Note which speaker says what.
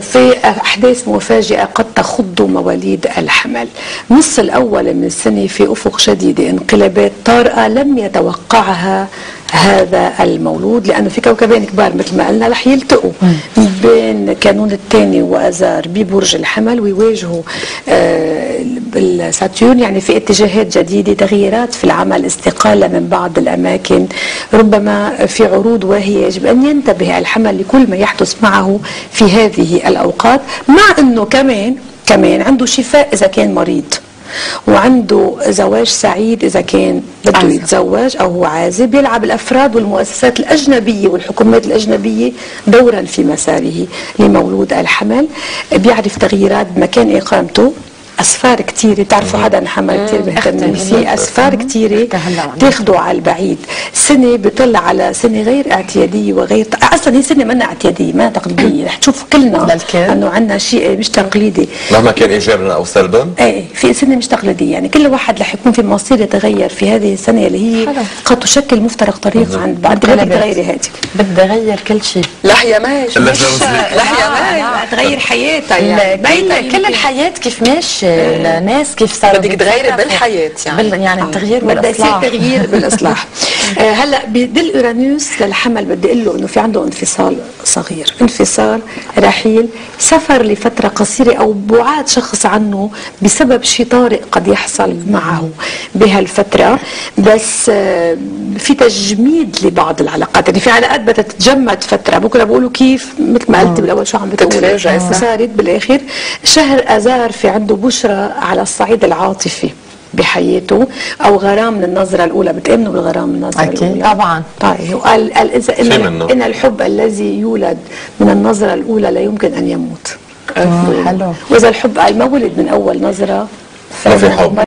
Speaker 1: في أحداث مفاجئة قد تخض مواليد الحمل. نص الأول من السنة في أفق شديدة، انقلابات طارئة لم يتوقعها هذا المولود، لأنه في كوكبين كبار مثل ما قلنا رح يلتقوا بين كانون الثاني وآذار ببرج الحمل ويواجهوا بالساتيرن، يعني في اتجاهات جديدة، تغييرات في العمل، استقالة من بعض الأماكن، ربما في عروض واهية. يجب أن ينتبه الحمل لكل ما يحدث معه في هذه الأوقات، مع أنه كمان عنده شفاء إذا كان مريض، وعنده زواج سعيد إذا كان بده يتزوج أو هو عازب. يلعب الأفراد والمؤسسات الأجنبية والحكومات الأجنبية دورا في مساره لمولود الحمل. بيعرف تغييرات بمكان إقامته، أسفار كتيرة، بتعرفوا حدا الحمل كتير بيهتم فيه، أسفار كتيرة تاخده على البعيد. سنة بيطلع على سنة غير اعتيادية وغير أصلا هي سنة منها اعتيادية ما تقليدية، رح تشوف كلنا أنه عندنا شيء مش تقليدي
Speaker 2: مهما كان إيجابا أو سلبا.
Speaker 1: ايه في سنة مش تقليدية، يعني كل واحد رح يكون في مصير يتغير في هذه السنة اللي هي قد تشكل مفترق طريق عند بعد تغيري هذه.
Speaker 3: بدي أغير كل شيء.
Speaker 4: لحية ماشي لحية ماشي
Speaker 1: تغير حياتها، يعني
Speaker 3: كل الحياة كيف ماشي الناس كيف صاروا
Speaker 4: بدك تغيري بالحياة
Speaker 3: يعني التغيير
Speaker 1: بدي يصير تغيير بالاصلاح. هلا بدل اورانوس للحمل بدي اقول له انه في عنده انفصال صغير، انفصال، رحيل، سفر لفتره قصيره او بعاد شخص عنه بسبب شيء طارئ قد يحصل معه بهالفتره. بس في تجميد لبعض العلاقات، يعني في علاقات بدها تتجمد فتره، بكره بقولوا كيف مثل ما قلت بالاول شو عم بتقولي صارت بالاخر. شهر اذار في عنده بشرى على الصعيد العاطفي بحياته، او غرام من النظره الاولى. بتامنوا بالغرام من النظره الاولى؟
Speaker 3: طبعا.
Speaker 1: طيب وقال اذا ان الحب الذي يولد من النظره الاولى لا يمكن ان يموت.
Speaker 3: حلو.
Speaker 1: واذا الحب قال ما ولد من اول نظره
Speaker 2: ما في حب،